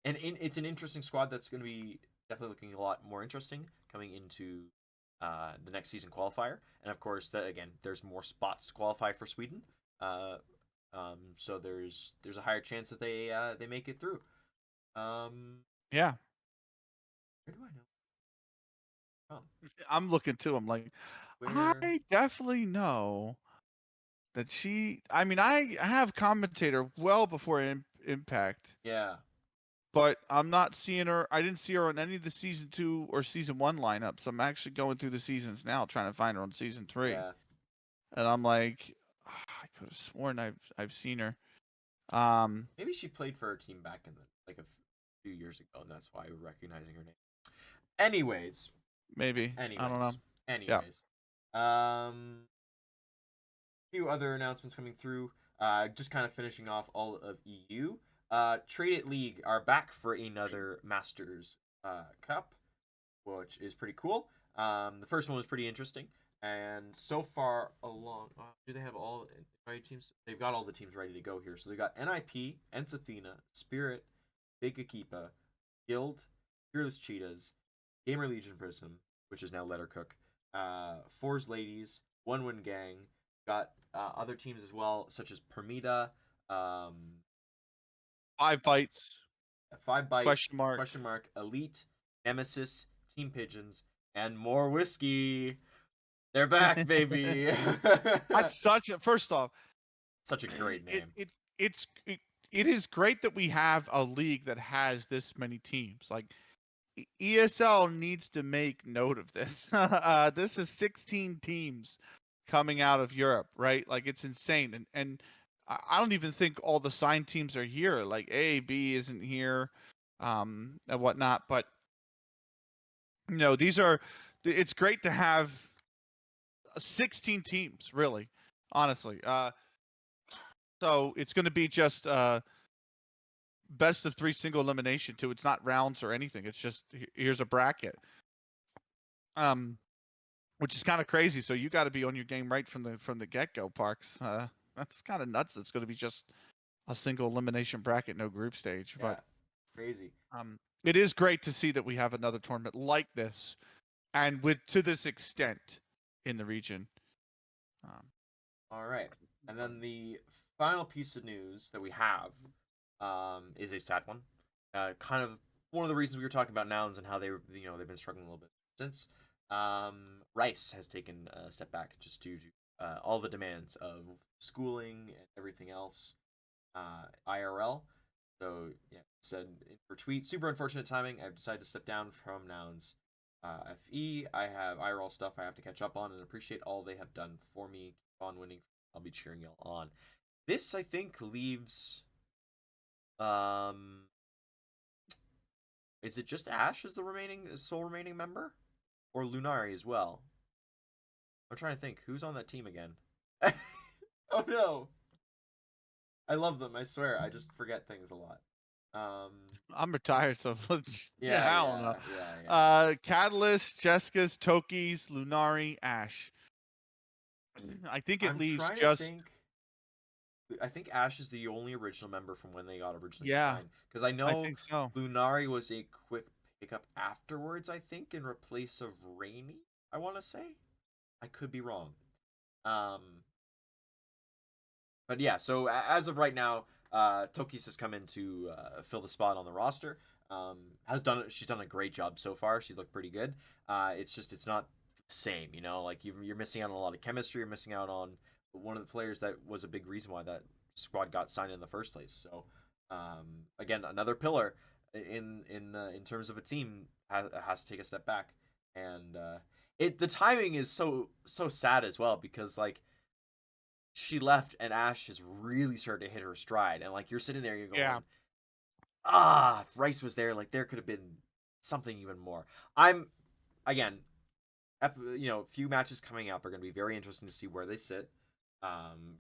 an interesting squad that's going to be definitely looking a lot more interesting coming into the next season qualifier, and of course, that again, there's more spots to qualify for Sweden. So there's a higher chance that they make it through. Yeah, Where do I know from? I'm looking too. I'm like, Where? I definitely know that she. I mean, I have commentator well before Impact, Yeah, but I'm not seeing her. I didn't see her on any of the season 2 or season 1 lineups. I'm actually going through the seasons now, trying to find her on season 3, yeah. and I'm like, I could have sworn I've seen her. Um, Maybe she played for her team back in the like few years ago, and that's why we're recognizing her name. Anyways, maybe I don't know. anyways, Yeah. anyways. Few other announcements coming through. Just kind of finishing off all of EU. Trade It League are back for another Masters Cup, which is pretty cool. The first one was pretty interesting, and so far along, do they have all the teams? They've got all the teams ready to go here. So they got NIP, Ensathena, Spirit, Big Akipa, Guild, Fearless Cheetahs, Gamer Legion Prism, which is now Lettercook, Fours Ladies, One Win Gang. Got other teams as well, such as Permita, 5 bites. 5 Bites, Question mark. Elite, Nemesis, Team Pigeons, and more whiskey. They're back, baby. That's such a first off. Such a great It, name. it it's it is great that we have a league that has this many teams. Like ESL needs to make note of this. This is 16 teams coming out of Europe, right? Like it's insane, and I don't even think all the signed teams are here. Like A, B isn't here, and whatnot. But these are. It's great to have 16 teams, really, honestly. So it's going to be just best of 3 single elimination too. It's not rounds or anything. It's just here's a bracket. Which is kind of crazy. So you got to be on your game right from the get go, Parks. That's kind of nuts. It's going to be just a single elimination bracket, no group stage. Yeah, But crazy. it is great to see that we have another tournament like this, and to this extent in the region. All right, and then the final piece of news that we have is a sad one. Kind of one of the reasons we were talking about nouns and how they've been struggling a little bit since. Rice has taken a step back just due to all the demands of schooling and everything else. IRL. So yeah, said for tweet, super unfortunate timing. I've decided to step down from nouns. FE. I have IRL stuff I have to catch up on and appreciate all they have done for me. Keep on winning. I'll be cheering y'all on. This I think leaves. Is it just Ash as the sole remaining member, or Lunari as well? I'm trying to think who's on that team again. Oh no! I love them. I swear. I just forget things a lot. I'm retired, so Yeah, I don't know. yeah. Catalyst, Jessica's, Toki's, Lunari, Ash. I think it I'm leaves trying to just. think. I think Ash is the only original member from when they got originally Yeah, signed. Because I I know think so. Lunari was a quick pickup afterwards, I think, in replace of Rainy, I want to say. I could be wrong. Um, but yeah, so as of right now, Tokis has come in to fill the spot on the roster. She's done a great job so far. She's looked pretty good. It's not the same, you know. Like you're missing out on a lot of chemistry. You're missing out on one of the players that was a big reason why that squad got signed in the first place. So again, another pillar in terms of a team has to take a step back, and the timing is so sad as well because like she left and Ash has really started to hit her stride. And like you're sitting there, you're Yeah. going, if Rice was there, like there could have been something even more. I'm again, a few matches coming up are going to be very interesting to see where they sit.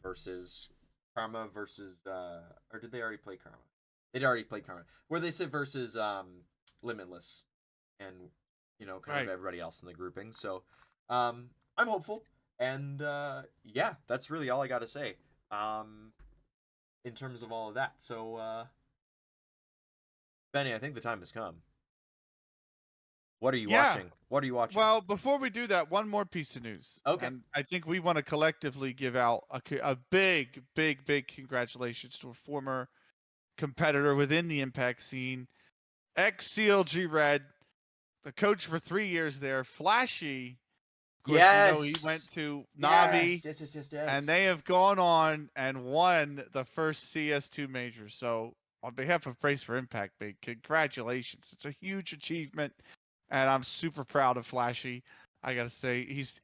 Versus Karma versus or did they already play Karma? They'd already played Karma. Where they sit versus Limitless, and kind of Right. everybody else in the grouping. So, I'm hopeful. And yeah, that's really all I got to say in terms of all of that. So, Benny, I think the time has come. What are you Yeah. watching? What are you watching? Well, before we do that, one more piece of news. Okay. And I think we want to collectively give out a big, big, big congratulations to a former competitor within the Impact scene, ex-CLG Red, the coach for 3 years there, Flashy. Of course, we know he went Yes. to Navi, Yes. Yes. Yes. Yes. and Yes. they have gone on and won the first CS2 major. So, on behalf of Brace for Impact, big congratulations. It's a huge achievement, and I'm super proud of Flashy. I gotta say, he's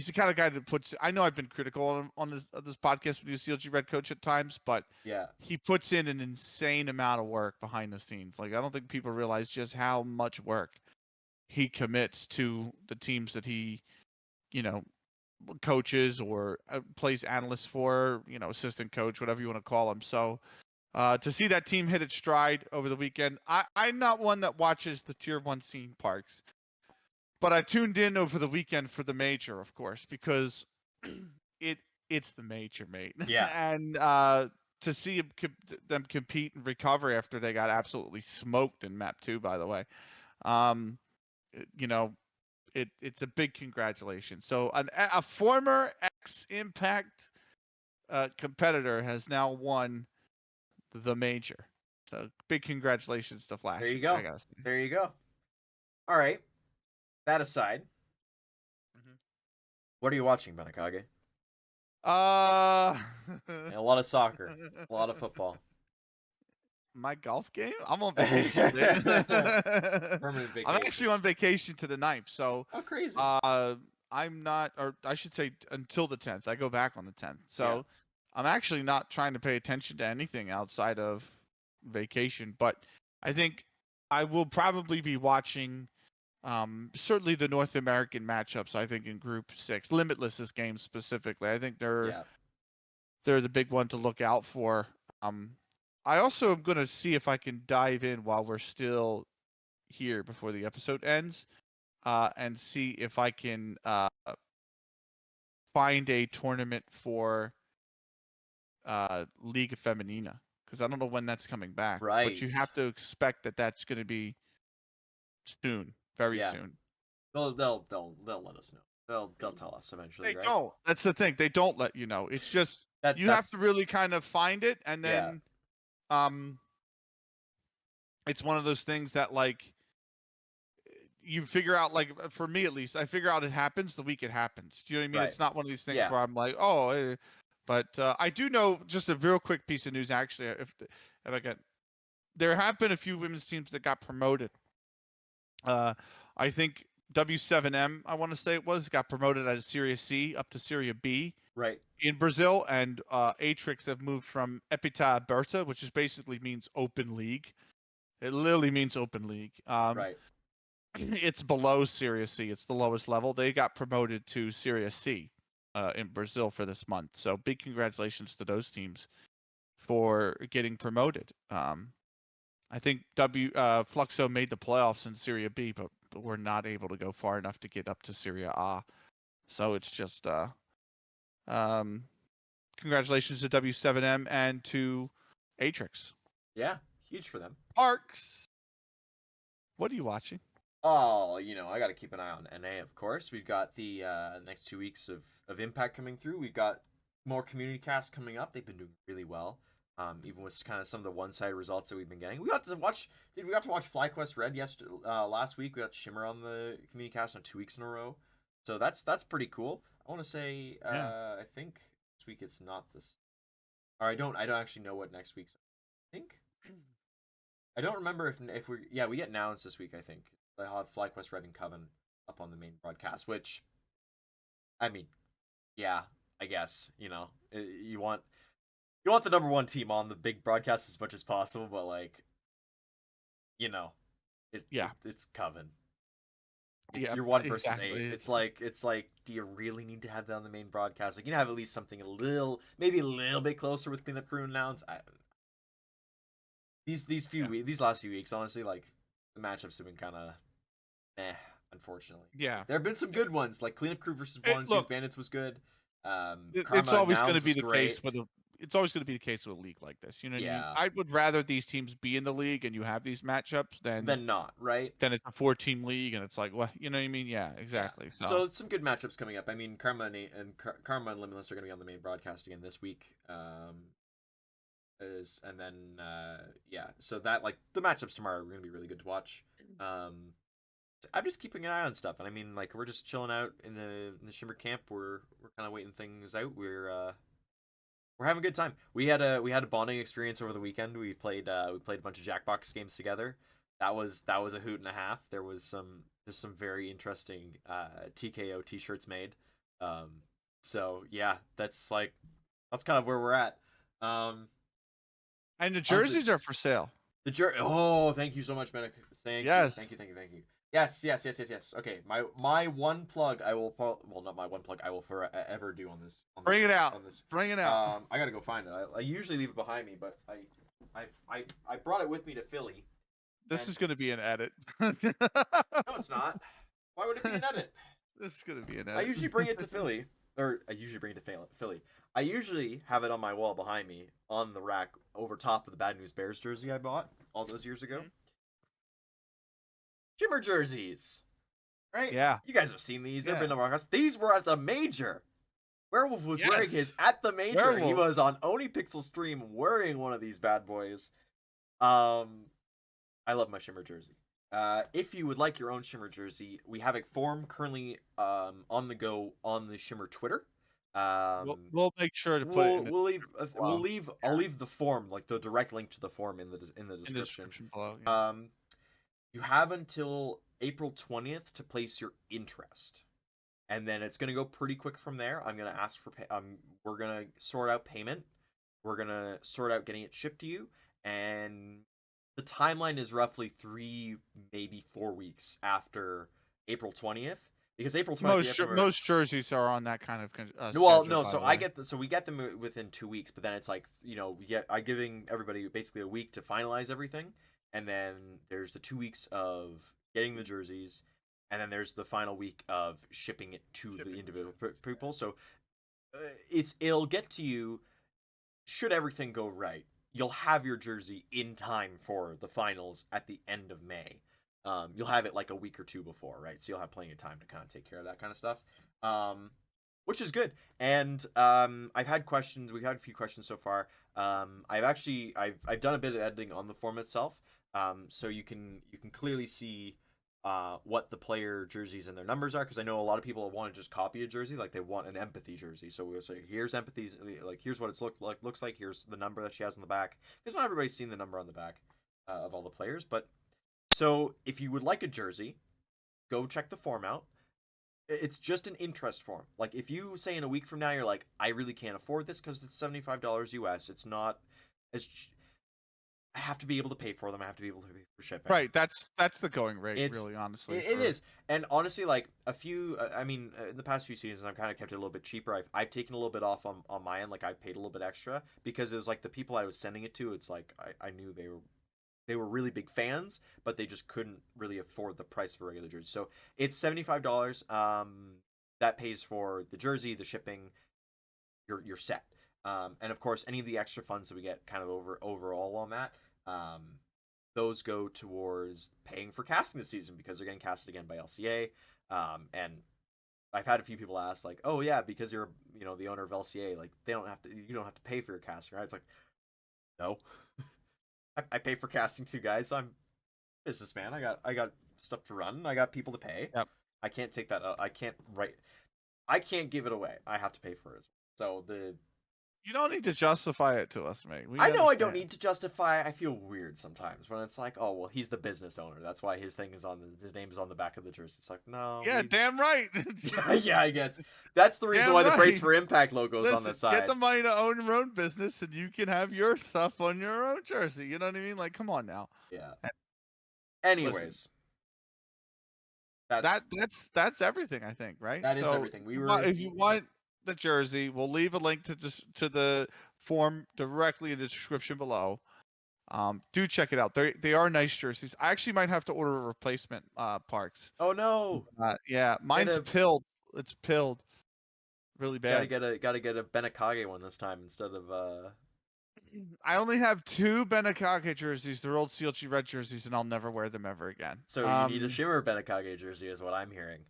the kind of guy that puts. I know I've been critical on this podcast with you, CLG Red Coach at times, but Yeah. he puts in an insane amount of work behind the scenes. Like I don't think people realize just how much work he commits to the teams that he, you know, coaches or plays analysts for, assistant coach, whatever you want to call him. So to see that team hit its stride over the weekend, I'm not one that watches the tier 1 scene parks, but I tuned in over the weekend for the major, of course, because it's the major, mate. Yeah. And to see them compete and recover after they got absolutely smoked in map 2, by the way, um, you know, it's a big congratulations. So a former ex-Impact competitor has now won the major. So big congratulations to There you Flashy. I go. gotta say. There you go. All right. That aside, Mhm. what are you watching, Benikage? Uh, A lot of soccer, a lot of football. my golf game? I'm on vacation, dude. Permanent I'm actually vacation. on vacation to the 9th. So Oh, crazy. uh, I'm not, or I should say until the 10th. I go back on the 10th. Yeah. So I'm actually not trying to pay attention to anything outside of vacation. But I think I will probably be watching certainly the North American matchups. I think in Group 6, Limitless's game specifically. I think Yeah. they're the big one to look out for. Um, I also am going to see if I can dive in while we're still here before the episode ends, and see if I can find a tournament for League of Femenina, because I don't know when that's coming back, but Right. you have to expect that that's going to be soon, very Yeah. soon. They'll let us know. They'll tell us eventually, They right? don't. That's the thing. They don't let you know. It's just you have That's to really kind of find it, and yeah. then um, it's one of those things that like you figure out, like for me at least, I figure out it happens the week it happens. Do you know what I mean? Right. It's not one of these things Yeah. where I'm like, oh, but I do know just a real quick piece of news actually. If I got, there have been a few women's teams that got promoted. I think W7M, I want to say it was, got promoted out of Serie C up to Serie B Right. in Brazil, and Atrix have moved from Epita Aberta, which is basically means open league. It literally means open league. Right. It's below Serie C. It's the lowest level. They got promoted to Serie C in Brazil for this month. So big congratulations to those teams for getting promoted. I think Fluxo made the playoffs in Serie B, but were not able to go far enough to get up to Serie A. So it's just um, congratulations to W7M and to Atrix. Yeah. Huge for them. Parks, what are you watching? Oh, I got to keep an eye on NA, of course. We've got the next 2 weeks of Impact coming through. We've got more community casts coming up. They've been doing really well, even with kind of some of the one-sided results that we've been getting. We got to watch FlyQuest Red last week. We got Shimmer on the community cast on 2 weeks in a row, so that's pretty cool. I want to say, Yeah. I think this week it's not this, or I don't actually know what next week's. I think I don't remember if we get announced this week. I think they'll have FlyQuest Red and Coven up on the main broadcast. Which, I mean, yeah, I guess you want the number one team on the big broadcast as much as possible, but like you know, Yeah. it's Coven. It's Yeah. your 1 versus 8. Exactly. It's like, do you really need to have that on the main broadcast? Like, have at least something maybe a little bit closer with cleanup crew announced. Yeah. These last few weeks, honestly, like the matchups have been kind of unfortunately. Yeah. There have been some good ones, like Cleanup Crew versus Blondes Look, Bandits was good. it's Karma always going to Nouns be was the great. case with a. It's always going to be the case with a league like this. You know what I mean? Yeah. I would rather these teams be in the league and you have these matchups Then not, right? than it's a 4-team league and it's like, what, you know what I mean? Yeah, Yeah. exactly. So So some good matchups coming up. I mean, Karma and Limitless are going to be on the main broadcast again this week. And then yeah, so that like the matchups tomorrow are going to be really good to watch. I'm just keeping an eye on stuff, and I mean, like we're just chilling out in the Shimmer camp. We're kind of waiting things out. We're having a good time. We had a bonding experience over the weekend. We played a bunch of Jackbox games together. That was a hoot and a half. There was some very interesting TKO t-shirts made. Um, so yeah, that's kind of where we're at. Um, and the honestly, jerseys are for sale. Oh, thank you so much, Benik. Thank you, Yes. thank you, thank you, thank you. Yes, yes, yes, yes, yes. Okay, my one plug I will well, not my one plug I will forever do on this Bring it out. on this. Bring it out. I gotta go find it. I usually leave it behind me, but I brought it with me to Philly. This And is going to be an edit. no, it's not. Why would it be an edit? This is going to be an I edit. usually bring it to Philly, or I usually bring it to Philly. I usually have it on my wall behind me on the rack over top of the Bad News Bears jersey I bought all those years ago. Shimmer jerseys, right? Yeah. You guys have seen these. They've Yeah. been among us. These were at the major. Werewolf was wearing his Yes. at the major. He Werewolf. was on Oni Pixel stream wearing one of these bad boys. I love my Shimmer jersey. If you would like your own Shimmer jersey, we have a form currently on the go on the Shimmer Twitter. We'll make sure to put it in the I'll leave the form, like the direct link to the form in the description. below. Yeah. You have until April 20th to place your interest. And then it's going to go pretty quick from there. I'm going to ask for we're going to sort out payment. We're going to sort out getting it shipped to you, and the timeline is roughly 3 maybe 4 weeks after April 20th, because April 20th Most jerseys are on that kind of well, schedule, no. by So the I way. get we get them within 2 weeks, but then it's like I'm giving everybody basically a week to finalize everything, and then there's the 2 weeks of getting the jerseys, and then there's the final week of shipping it to the individual people. So it'll get to you should everything go right. You'll have your jersey in time for the finals at the end of May. You'll have it like a week or two before, right? So you'll have plenty of time to kind of take care of that kind of stuff. Which is good. And I've had questions. We've had a few questions so far. I've done a bit of editing on the form itself, so you can clearly see what the player jerseys and their numbers are, because I know a lot of people want to just copy a jersey, like they want an empathy jersey. So we'll say, here's empathy's, like here's what it's looks like. Here's the number that she has on the back, because not everybody's seen the number on the back of all the players. But so if you would like a jersey, go check the form out. It's just an interest form. Like if you say in a week from now you're like, I really can't afford this because it's $75 US. It's not as I have to be able to pay for them. I have to be able to pay for shipping. Right. That's the going rate, It's really, honestly. it is. And honestly, like a few, I mean, in the past few seasons, I've kind of kept it a little bit cheaper. I've taken a little bit off on my end. Like I've paid a little bit extra, because it was like the people I was sending it to. It's like I knew they were really big fans, but they just couldn't really afford the price of a regular jersey. So it's $75. That pays for the jersey, the shipping. You're set. And of course, any of the extra funds that we get kind of overall on that. those go towards paying for casting this season because they're getting casted again by LCA. And I've had a few people ask like, "Oh yeah, because you're the owner of LCA, like you don't have to pay for your casting, right?" It's like, no, I pay for casting too, guys. I'm a businessman. I got stuff to run. I got people to pay. Yep. I can't take that. I can't write. I can't give it away. I have to pay for it. So You don't need to justify it to us, mate. I know I don't need to justify. I feel weird sometimes when it's like, oh well, he's the business owner. That's why his name is on the back of the jersey. It's like, no. Yeah, damn right. Yeah, I guess that's the reason Damn why the right. Brace for Impact logo is on the side. Get the money to own your own business, and you can have your stuff on your own jersey. You know what I mean? Like, come on now. Yeah. Anyways, that's everything, I think, right? That is everything. If you want the jersey, we'll leave a link to the form directly in the description below. Do check it out. They are nice jerseys. I actually might have to order a replacement parks. Oh no. Yeah, mine's pilled. It's pilled. Really bad. Gotta get a Benikage one this time instead of I only have 2 Benikage jerseys. They're old CLG red jerseys, and I'll never wear them ever again. So you need a shimmer Benikage jersey, is what I'm hearing.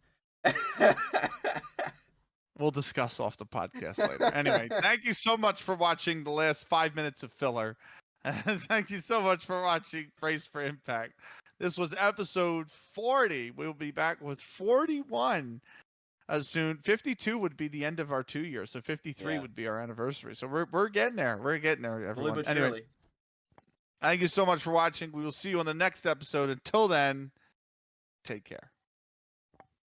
We'll discuss off the podcast later. Anyway, thank you so much for watching the last 5 minutes of filler. Thank you so much for watching Brace for Impact. This was episode 40. We'll be back with 41 soon. 52 would be the end of our 2 years, so 53 would be our anniversary. So we're getting there. We're getting there, everyone. Anyway, thank you so much for watching. We will see you on the next episode. Until then, take care.